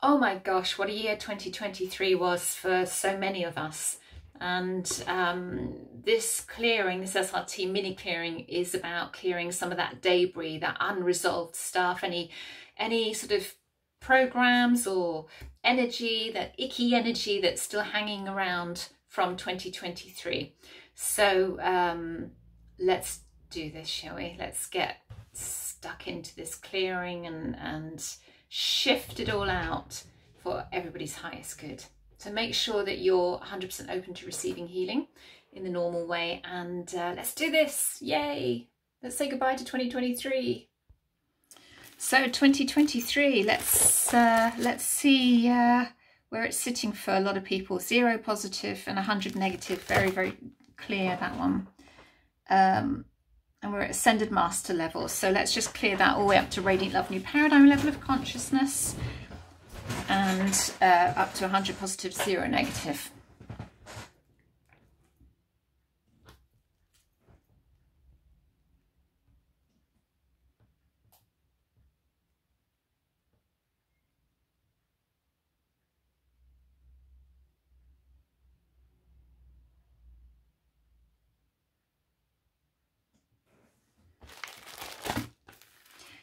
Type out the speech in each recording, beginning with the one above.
Oh my gosh, what a year 2023 was for so many of us. And this clearing, this SRT mini clearing, is about clearing some of that debris, that unresolved stuff, any sort of programs or energy, that icky energy that's still hanging around from 2023. So let's do this, shall we? Let's get stuck into this clearing and shift it all out for everybody's highest good. So make sure that you're 100% open to receiving healing in the normal way, and let's do this. Yay! Let's say goodbye to 2023. So 2023, let's see where it's sitting for a lot of people. 0 positive and 100 negative. Very, very clear, that one. And we're at Ascended Master level. So let's just clear that all the way up to Radiant Love New Paradigm level of consciousness, and up to 100 positive, 0 negative.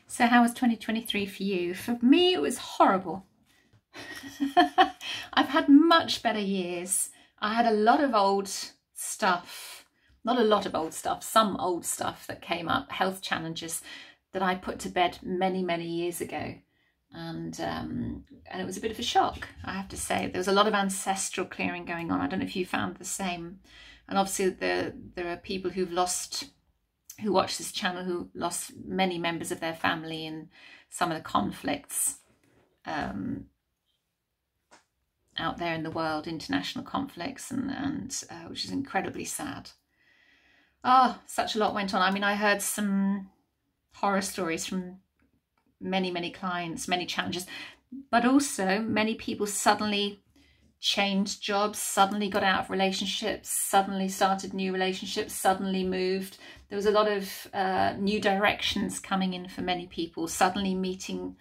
So how was 2023 for you? For me, it was horrible. I've had much better years. I had a lot of old stuff, not a lot of old stuff, some old stuff that came up, health challenges that I put to bed many, many years ago. And it was a bit of a shock, I have to say. There was a lot of ancestral clearing going on. I don't know if you found the same. And obviously there are people who watch this channel who lost many members of their family in some of the conflicts out there in the world, international conflicts, and which is incredibly sad. Oh, such a lot went on. I mean, I heard some horror stories from many clients, many challenges, but also many people suddenly changed jobs, suddenly got out of relationships, suddenly started new relationships, suddenly moved. There was a lot of new directions coming in for many people, suddenly meeting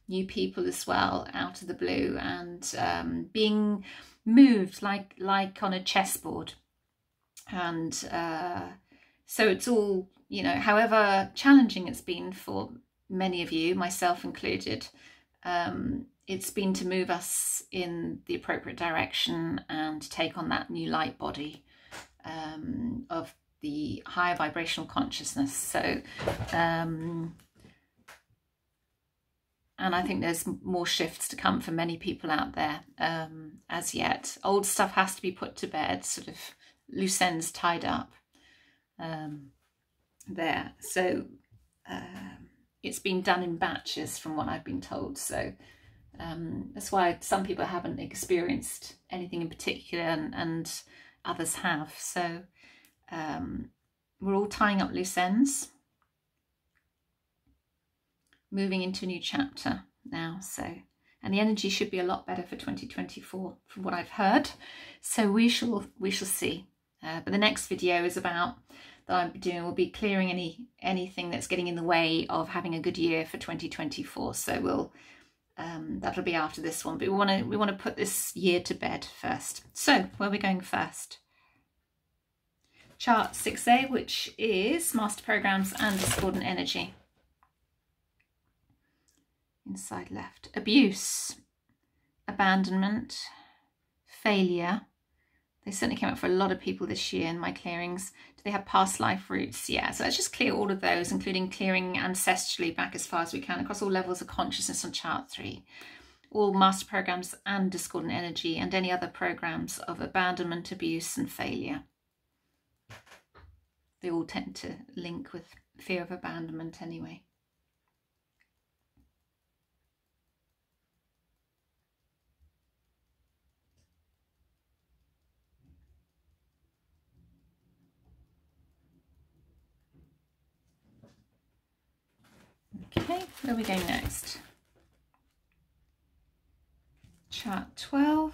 new people as well out of the blue, and being moved like on a chessboard. And so it's all, you know, however challenging it's been for many of you, myself included, it's been to move us in the appropriate direction and take on that new light body of the higher vibrational consciousness. So and I think there's more shifts to come for many people out there as yet. Old stuff has to be put to bed, sort of loose ends tied up there. So it's been done in batches from what I've been told. So that's why some people haven't experienced anything in particular, and others have. So we're all tying up loose ends, moving into a new chapter now. So, and the energy should be a lot better for 2024 from what I've heard. So we shall see. But the next video is about that I'll be doing will be clearing anything that's getting in the way of having a good year for 2024. So we'll that'll be after this one. But we want to put this year to bed first. So where are we going first? Chart 6A, which is Master Programs and Discordant Energy. Inside left. Abuse, abandonment, failure. They certainly came up for a lot of people this year in my clearings. Do they have past life roots? Yeah, so let's just clear all of those, including clearing ancestrally back as far as we can across all levels of consciousness on chart 3. All master programs and discordant energy, and any other programs of abandonment, abuse and failure. They all tend to link with fear of abandonment anyway. Okay, where are we going next? Chart 12.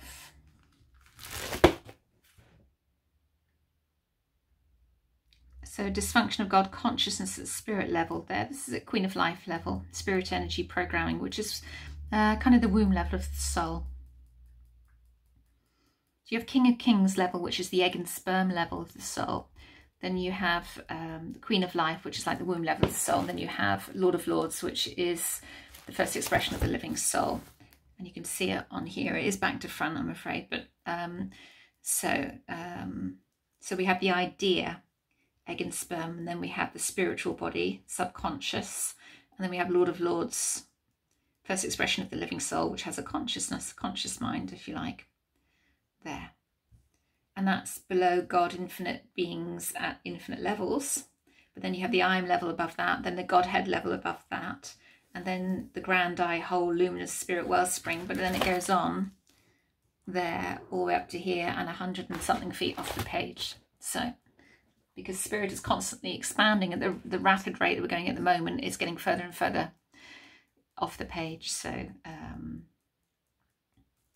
So dysfunction of God consciousness at spirit level there. This is at Queen of Life level, spirit energy programming, which is kind of the womb level of the soul. So you have King of Kings level, which is the egg and sperm level of the soul. Then you have the Queen of Life, which is like the womb level of the soul. And then you have Lord of Lords, which is the first expression of the living soul. And you can see it on here. It is back to front, I'm afraid. But so we have the idea, egg and sperm, and then we have the spiritual body, subconscious, and then we have Lord of Lords, first expression of the living soul, which has a consciousness, conscious mind, if you like, there. And that's below God, infinite beings at infinite levels. But then you have the I am level above that, then the Godhead level above that, and then the grand I, whole, luminous spirit wellspring. But then it goes on there all the way up to here and 100 and something feet off the page. So because spirit is constantly expanding at the rapid rate that we're going at the moment, it's getting further and further off the page. So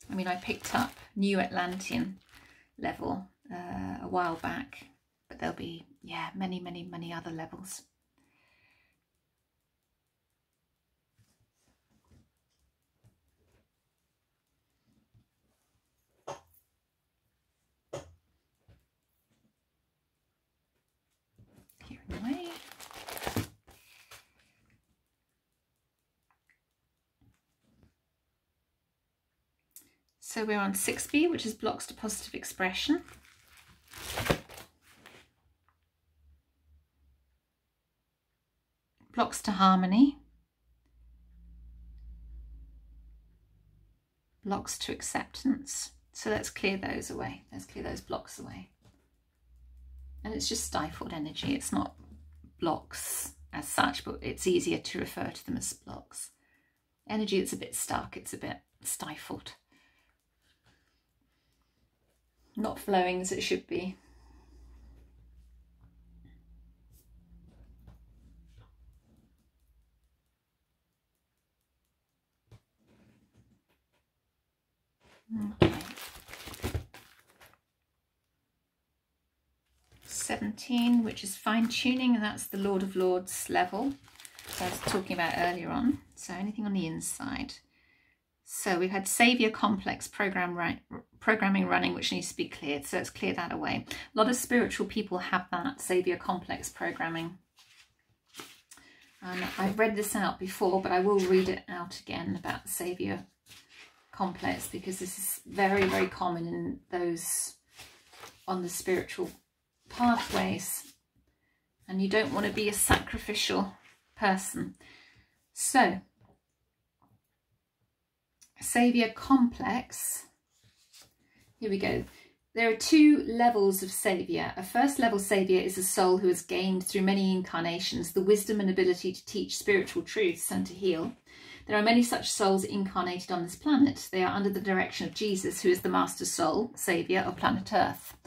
I mean, I picked up New Atlantean level a while back, but there'll be, yeah, many other levels. Here in the way. So we're on 6B, which is blocks to positive expression. Blocks to harmony. Blocks to acceptance. So let's clear those away. Let's clear those blocks away. And it's just stifled energy. It's not blocks as such, but it's easier to refer to them as blocks. Energy that's a bit stuck, it's a bit stifled. Not flowing as it should be. Okay. 17, which is fine tuning, and that's the Lord of Lords level that I was talking about earlier on. So anything on the inside. So we've had Saviour complex programming running, which needs to be cleared. So let's clear that away. A lot of spiritual people have that Saviour complex programming. And I've read this out before, but I will read it out again about the Saviour complex, because this is very common in those on the spiritual pathways. And you don't want to be a sacrificial person. So Saviour complex, here we go. There are two levels of Saviour. A first level Saviour is a soul who has gained through many incarnations the wisdom and ability to teach spiritual truths and to heal. There are many such souls incarnated on this planet. They are under the direction of Jesus, who is the master soul, Saviour of planet Earth.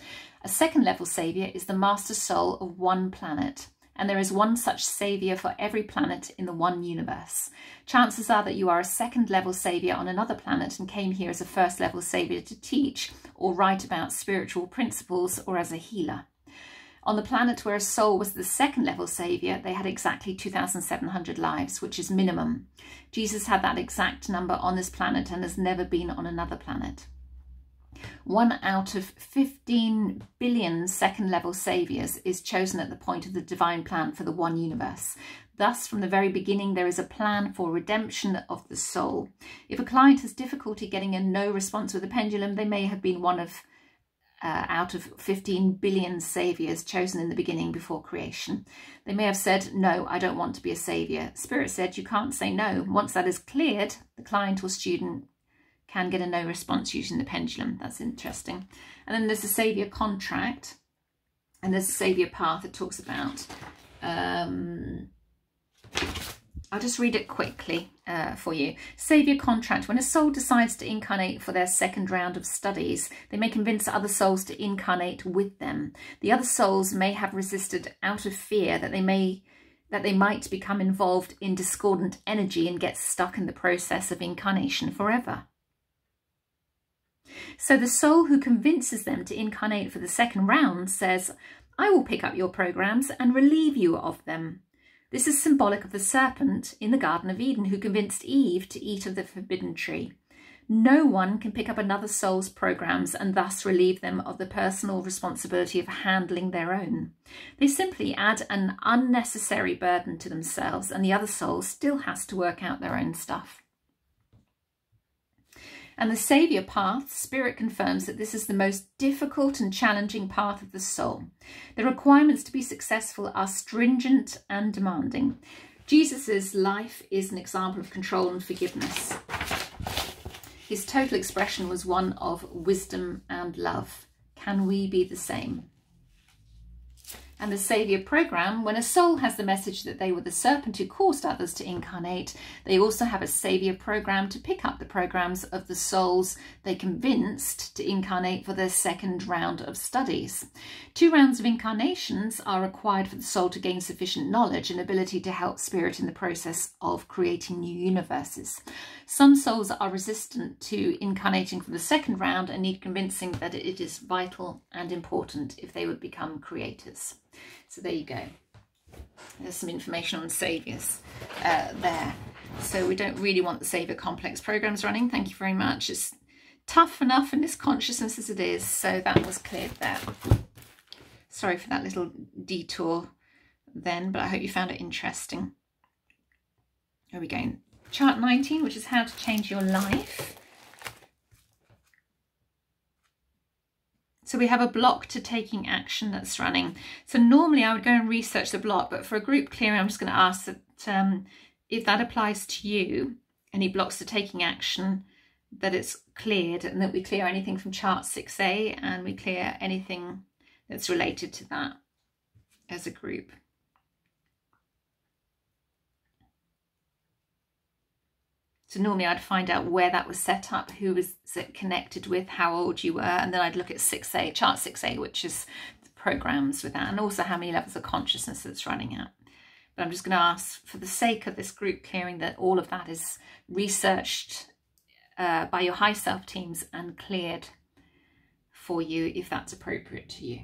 A second level Saviour is the master soul of one planet. And there is one such saviour for every planet in the one universe. Chances are that you are a second level saviour on another planet and came here as a first level saviour to teach or write about spiritual principles, or as a healer. On the planet where a soul was the second level saviour, they had exactly 2,700 lives, which is minimum. Jesus had that exact number on this planet and has never been on another planet. 1 out of 15 billion second level saviours is chosen at the point of the divine plan for the one universe. Thus, from the very beginning, there is a plan for redemption of the soul. If a client has difficulty getting a no response with a pendulum, they may have been one of out of 15 billion saviours chosen in the beginning before creation. They may have said, no, I don't want to be a saviour. Spirit said, you can't say no. Once that is cleared, the client or student can get a no response using the pendulum. That's interesting. And then there's a saviour contract, and there's a saviour path that talks about, I'll just read it quickly for you. Saviour contract. When a soul decides to incarnate for their second round of studies, they may convince other souls to incarnate with them. The other souls may have resisted out of fear that they might become involved in discordant energy and get stuck in the process of incarnation forever. So the soul who convinces them to incarnate for the second round says, I will pick up your programs and relieve you of them. This is symbolic of the serpent in the Garden of Eden who convinced Eve to eat of the forbidden tree. No one can pick up another soul's programs and thus relieve them of the personal responsibility of handling their own. They simply add an unnecessary burden to themselves, and the other soul still has to work out their own stuff. And the saviour path, Spirit confirms that this is the most difficult and challenging path of the soul. The requirements to be successful are stringent and demanding. Jesus's life is an example of control and forgiveness. His total expression was one of wisdom and love. Can we be the same? And the saviour program, when a soul has the message that they were the serpent who caused others to incarnate, they also have a saviour program to pick up the programs of the souls they convinced to incarnate for their second round of studies. 2 rounds of incarnations are required for the soul to gain sufficient knowledge and ability to help spirit in the process of creating new universes. Some souls are resistant to incarnating for the second round and need convincing that it is vital and important if they would become creators. So there you go. There's some information on saviours there. So we don't really want the saviour complex programs running. Thank you very much. It's tough enough in this consciousness as it is. So that was cleared there. Sorry for that little detour then, but I hope you found it interesting. Here we go. Chart 19, which is how to change your life. So we have a block to taking action that's running. So normally I would go and research the block, but for a group clearing, I'm just going to ask that if that applies to you, any blocks to taking action, that it's cleared, and that we clear anything from chart 6A and we clear anything that's related to that as a group. So normally I'd find out where that was set up, who was it connected with, how old you were, and then I'd look at 6A, chart 6A, which is the programs with that, and also how many levels of consciousness it's running at. But I'm just going to ask, for the sake of this group clearing, that all of that is researched by your high self teams and cleared for you if that's appropriate to you.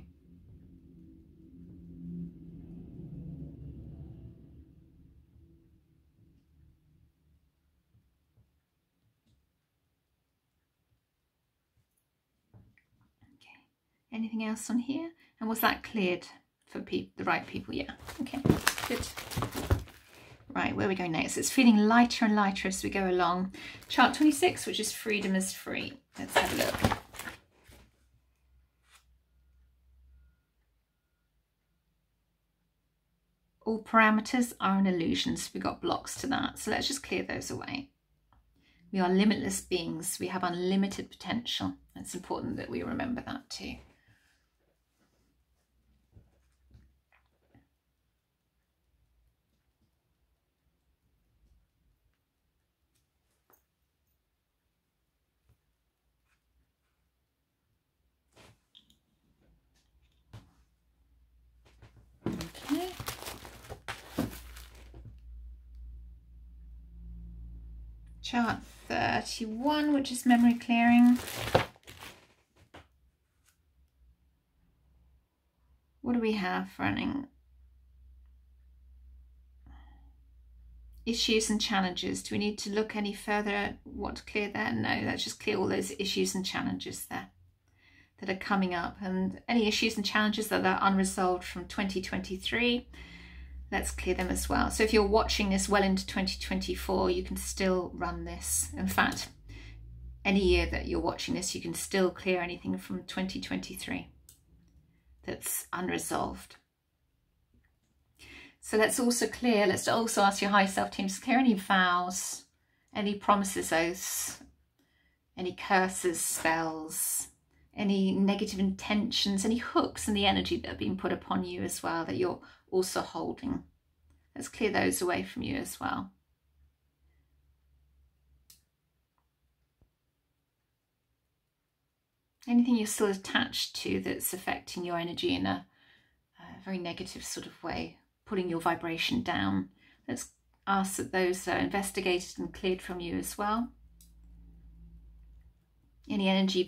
Anything else on here? And was that cleared for the right people? Yeah. Okay, good. Right, where are we going next? It's feeling lighter and lighter as we go along. Chart 26, which is freedom is free. Let's have a look. All parameters are an illusion, so we've got blocks to that. So let's just clear those away. We are limitless beings. We have unlimited potential. It's important that we remember that too. Okay. Chart 31, which is memory clearing. What do we have running? Issues and challenges. Do we need to look any further at what to clear there? No, let's just clear all those issues and challenges there that are coming up, and any issues and challenges that are unresolved from 2023, let's clear them as well. So if you're watching this well into 2024, you can still run this. In fact, any year that you're watching this, you can still clear anything from 2023 that's unresolved. So let's also clear, let's also ask your high self teams to clear any vows, any promises, oaths, any curses, spells, any negative intentions, any hooks in the energy that have been put upon you as well that you're also holding. Let's clear those away from you as well. Anything you're still attached to that's affecting your energy in a very negative sort of way, putting your vibration down. Let's ask that those are investigated and cleared from you as well. Any energy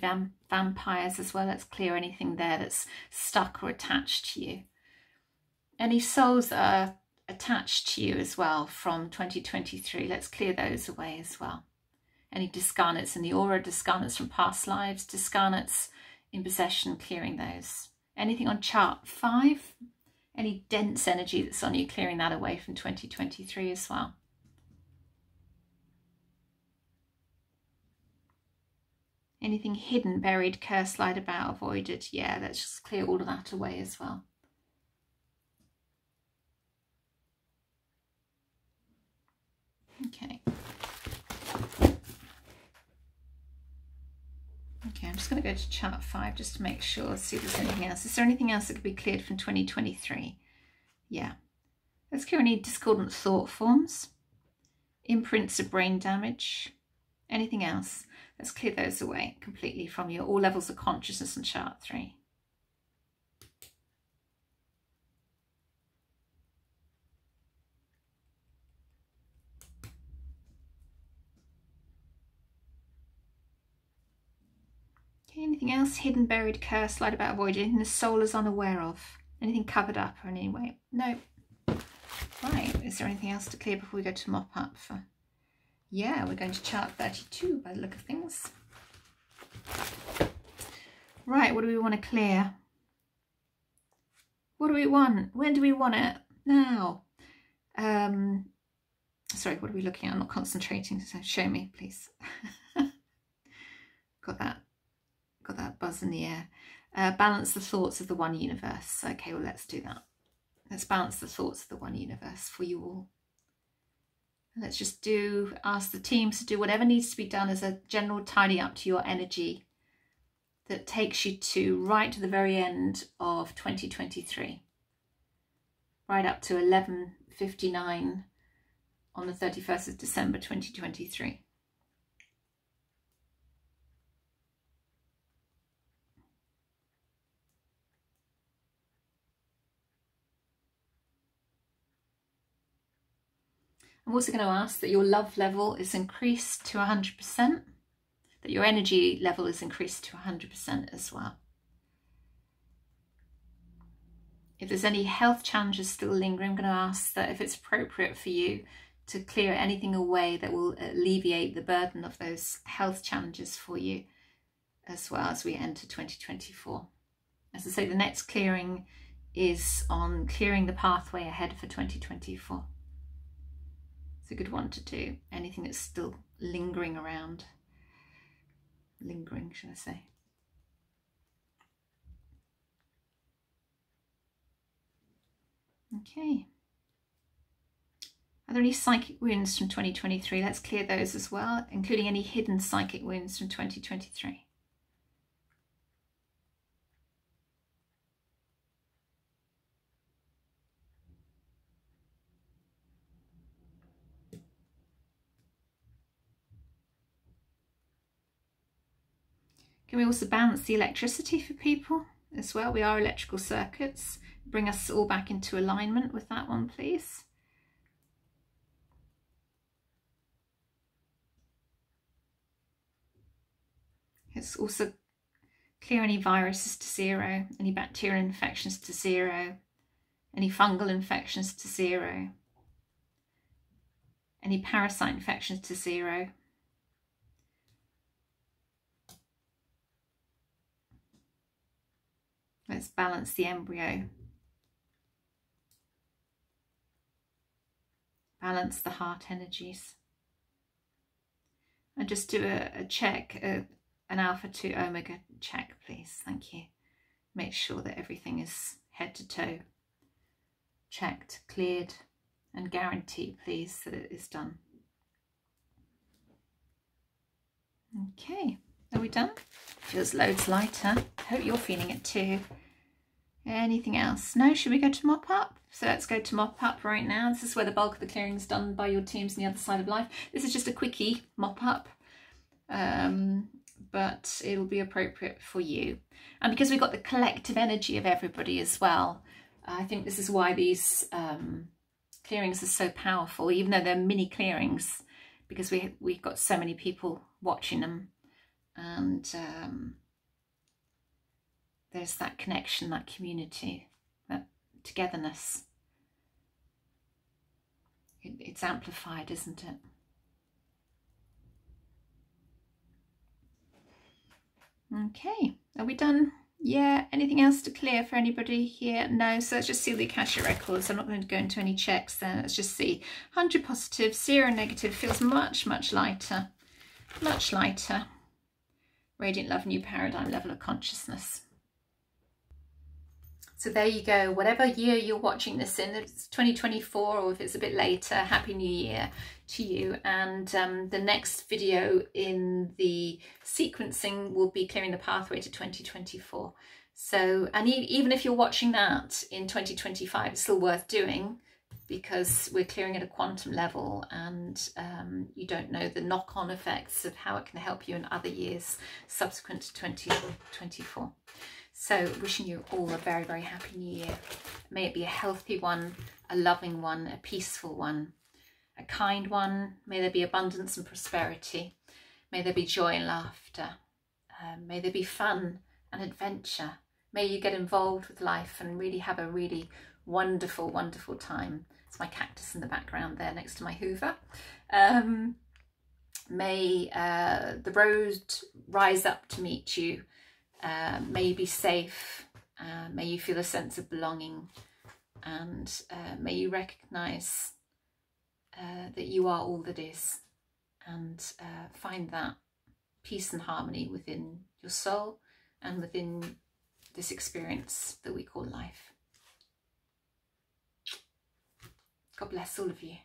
vampires as well, let's clear anything there that's stuck or attached to you. Any souls that are attached to you as well from 2023. Let's clear those away as well. Any discarnates in the aura, discarnates from past lives, discarnates in possession, clearing those. Anything on chart 5, any dense energy that's on you, clearing that away from 2023 as well. Anything hidden, buried, cursed, lied about, avoided. Yeah, let's just clear all of that away as well. Okay. Okay, I'm just going to go to chart 5 just to make sure, see if there's anything else. Is there anything else that could be cleared from 2023? Yeah. Let's clear any discordant thought forms, imprints of brain damage, anything else. Let's clear those away completely from you, all levels of consciousness on chart 3. Okay, anything else? Hidden, buried, cursed, lied about, avoided, anything the soul is unaware of? Anything covered up or in any way? No. Right, is there anything else to clear before we go to mop up for... Yeah, we're going to chart 32 by the look of things. Right, what do we want to clear? What do we want? When do we want it? Now. Sorry, what are we looking at? I'm not concentrating, so show me, please. Got that buzz in the air. Balance the thoughts of the one universe. Okay, well, let's do that. Let's balance the thoughts of the one universe for you all. Let's just ask the teams to do whatever needs to be done as a general tidy up to your energy that takes you right to the very end of 2023. Right up to 11:59 on the 31st of December 2023. I'm also going to ask that your love level is increased to 100%, that your energy level is increased to 100% as well. If there's any health challenges still lingering, I'm going to ask that if it's appropriate for you to clear anything away that will alleviate the burden of those health challenges for you as well as we enter 2024. As I say, the next clearing is on clearing the pathway ahead for 2024. It's a good one to do. Anything that's still lingering around. Lingering, should I say. Okay. Are there any psychic wounds from 2023? Let's clear those as well, including any hidden psychic wounds from 2023. Can we also balance the electricity for people as well? We are electrical circuits. Bring us all back into alignment with that one, please. Let's also clear any viruses to 0, any bacterial infections to 0, any fungal infections to 0, any parasite infections to 0. Let's balance the embryo. Balance the heart energies. And just do a check, an alpha to omega check, please. Thank you. Make sure that everything is head to toe checked, cleared, and guarantee, please, that it is done. Okay. Are we done? Feels loads lighter. Hope you're feeling it too. Anything else? No? Should we go to mop up? So let's go to mop up right now. This is where the bulk of the clearing is done by your teams on the other side of life. This is just a quickie mop up, but it'll be appropriate for you. And because we've got the collective energy of everybody as well, I think this is why these clearings are so powerful, even though they're mini clearings, because we've got so many people watching them. And there's that connection, that community, that togetherness. it's amplified, isn't it? Okay, are we done? Yeah, anything else to clear for anybody here? No, so let's just see the Akashic records. I'm not going to go into any checks then. Let's just see. 100 positive, 0 negative, feels much, much lighter. Much lighter. Radiant love, new paradigm, level of consciousness. So there you go. Whatever year you're watching this in, if it's 2024 or if it's a bit later, Happy New Year to you. And the next video in the sequencing will be clearing the pathway to 2024. So, and even if you're watching that in 2025, it's still worth doing, because we're clearing at a quantum level, and you don't know the knock-on effects of how it can help you in other years subsequent to 2024. So wishing you all a very, very happy new year. May it be a healthy one, a loving one, a peaceful one, a kind one. May there be abundance and prosperity. May there be joy and laughter. May there be fun and adventure. May you get involved with life and really have a really wonderful, wonderful time. It's my cactus in the background there next to my Hoover. May the road rise up to meet you. May you be safe, may you feel a sense of belonging, and may you recognise that you are all that is, and find that peace and harmony within your soul and within this experience that we call life. God bless all of you.